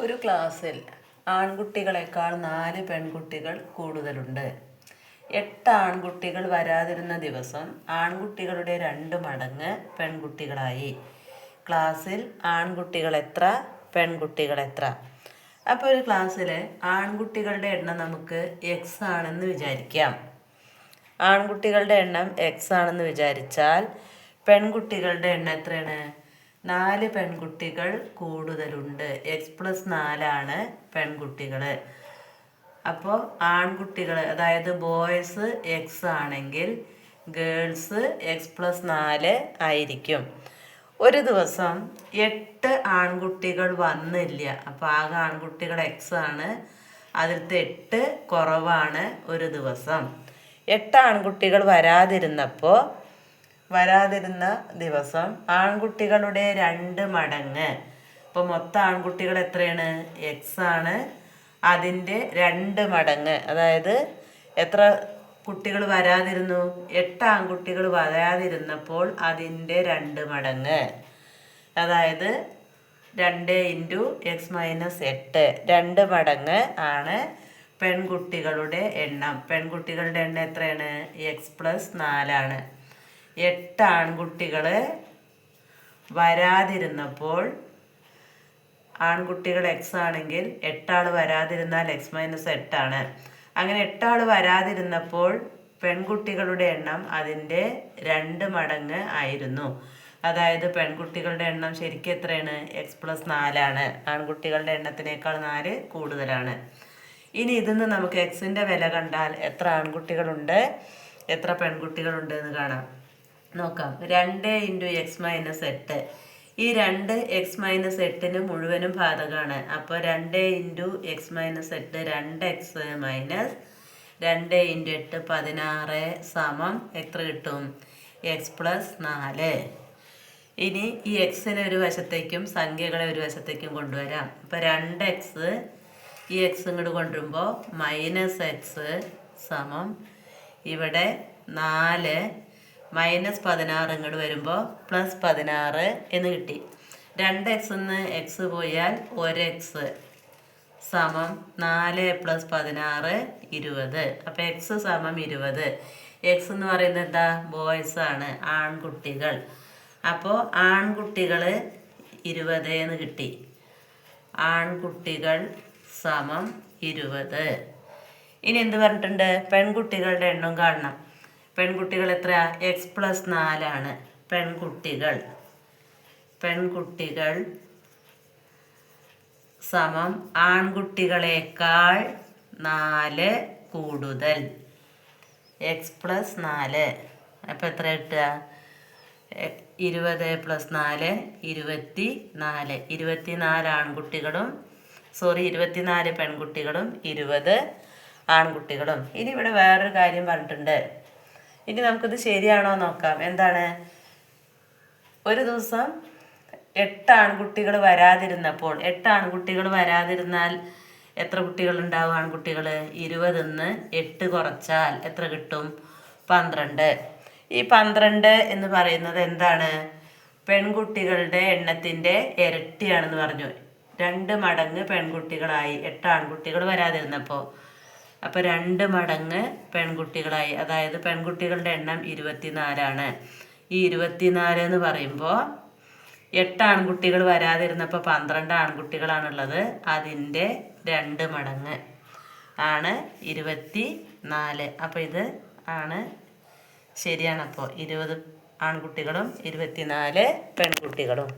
ഒരു ക്ലാസ്സിൽ ആൺകുട്ടികളെക്കാൾ 4 പെൺകുട്ടികൾ കൂടുതലുണ്ട്. 8 ആൺകുട്ടികൾ വരാതിരുന്ന ദിവസം ആൺകുട്ടികളുടെ 2 മടങ്ങ് പെൺകുട്ടികളായി. ക്ലാസ്സിൽ ആൺകുട്ടികൾ എത്ര, പെൺകുട്ടികൾ എത്ര? അപ്പോൾ ഒരു ക്ലാസ്സിൽ ആൺകുട്ടികളുടെ എണ്ണം നമുക്ക് എക്സ് ആണെന്ന് വിചാരിക്കാം. ആൺകുട്ടികളുടെ എണ്ണം എക്സ് ആണെന്ന് വിചാരിച്ചാൽ പെൺകുട്ടികളുടെ എണ്ണം എത്രയാണ്? 4 പെൺകുട്ടികൾ കൂടുതലുണ്ട്. x+4 പെൺകുട്ടികൾ. അപ്പോൾ ആൺകുട്ടികൾ, അതായത് ബോയ്സ് എക്സ് ആണെങ്കിൽ ഗേൾസ് x+4 ആയിരിക്കും. ഒരു ദിവസം 8 ആൺകുട്ടികൾ വന്നില്ല. അപ്പോൾ ആകെ ആൺകുട്ടികൾ എക്സ് ആണ്. അതിലത്തെ 8 കുറവാണ് ഒരു ദിവസം. 8 ആൺകുട്ടികൾ വരാതിരുന്ന ദിവസം ആൺകുട്ടികളുടെ 2 മടങ്ങ്. ഇപ്പോൾ മൊത്തം ആൺകുട്ടികൾ എത്രയാണ്? എക്സ് ആണ്. അതിൻ്റെ 2 മടങ്ങ്, അതായത് എത്ര കുട്ടികൾ വരാതിരുന്നു? 8 ആൺകുട്ടികൾ വരാതിരുന്നപ്പോൾ അതിൻ്റെ 2 മടങ്ങ്, അതായത് 2 × x-8 2 മടങ്ങ് ആണ് പെൺകുട്ടികളുടെ എണ്ണം. പെൺകുട്ടികളുടെ എണ്ണം എത്രയാണ്? x+4 8 ആൺകുട്ടികൾ വരാതിരുന്നപ്പോൾ, ആൺകുട്ടികൾ എക്സ് ആണെങ്കിൽ 8 ആൾ വരാതിരുന്നാൽ x-8 ആണ്. അങ്ങനെ 8 ആൾ വരാതിരുന്നപ്പോൾ പെൺകുട്ടികളുടെ എണ്ണം അതിൻ്റെ 2 മടങ്ങ് ആയിരുന്നു. അതായത് പെൺകുട്ടികളുടെ എണ്ണം ശരിക്കും എത്രയാണ്? x+4 ആൺകുട്ടികളുടെ എണ്ണത്തിനേക്കാൾ 4 കൂടുതലാണ്. ഇനി ഇതിന്ന് നമുക്ക് എക്സിൻ്റെ വില കണ്ടാൽ എത്ര ആൺകുട്ടികളുണ്ട്, എത്ര പെൺകുട്ടികളുണ്ട് എന്ന് കാണാം. നോക്കാം. 2 × x-8. ഈ 2 x-8 മുഴുവനും ബാധകമാണ്. അപ്പോൾ 2 × x-8 2x - 2 × 8 16 സമം എത്ര കിട്ടും? x+4. ഇനി ഈ എക്സിനെ ഒരു വശത്തേക്കും സംഖ്യകളെ ഒരു വശത്തേക്കും കൊണ്ടുവരാം. അപ്പോൾ 2x, ഈ എക്സ് ഇങ്ങോട്ട് കൊണ്ടുവരുമ്പോൾ -x സമം ഇവിടെ 4 -16 ഇങ്ങോട്ട് വരുമ്പോൾ +16 എന്ന് കിട്ടി. 2x എക്സ് പോയാൽ 1x സമം 4 + 16 20. അപ്പോൾ എക്സ് സമം 20. എക്സ് എന്ന് പറയുന്നത് എന്താ? ബോയ്സ് ആണ്, ആൺകുട്ടികൾ. അപ്പോൾ ആൺകുട്ടികൾ 20 എന്ന് കിട്ടി. ആൺകുട്ടികൾ സമം 20. ഇനി എന്ത് പറഞ്ഞിട്ടുണ്ട്? പെൺകുട്ടികളുടെ എണ്ണം കാണണം. പെൺകുട്ടികൾ എത്ര? x+4 പെൺകുട്ടികൾ സമം ആൺകുട്ടികളെക്കാൾ 4 കൂടുതൽ. x+4. അപ്പോൾ എത്ര കിട്ടുക? 20 + 4 24. 24 ആൺകുട്ടികളും 24 പെൺകുട്ടികളും 20 ആൺകുട്ടികളും. ഇനി ഇവിടെ വേറൊരു കാര്യം പറഞ്ഞിട്ടുണ്ട്. ഇനി നമുക്കിത് ശരിയാണോ നോക്കാം. എന്താണ്? ഒരു ദിവസം 8 ആൺകുട്ടികൾ വരാതിരുന്നപ്പോൾ, 8 ആൺകുട്ടികൾ വരാതിരുന്നാൽ എത്ര കുട്ടികൾ ഉണ്ടാവും? ആൺകുട്ടികൾ 20 8 കുറച്ചാൽ എത്ര കിട്ടും? 12. ഈ 12 എന്ന് പറയുന്നത് എന്താണ്? പെൺകുട്ടികളുടെ എണ്ണത്തിൻ്റെ ഇരട്ടിയാണെന്ന് പറഞ്ഞു. 2 മടങ്ങ് പെൺകുട്ടികളായി 8 ആൺകുട്ടികൾ വരാതിരുന്നപ്പോൾ. അപ്പോൾ 2 മടങ്ങ് പെൺകുട്ടികളായി. അതായത് പെൺകുട്ടികളുടെ എണ്ണം 24 ഈ 24 എന്ന് പറയുമ്പോൾ 8 ആൺകുട്ടികൾ വരാതിരുന്നപ്പോൾ 12 ആൺകുട്ടികളാണുള്ളത്. അതിൻ്റെ 2 മടങ്ങ് ആണ് 24. അപ്പോൾ ഇത് ആണ് ശരിയാണ്. അപ്പോൾ 20 ആൺകുട്ടികളും 24 പെൺകുട്ടികളും.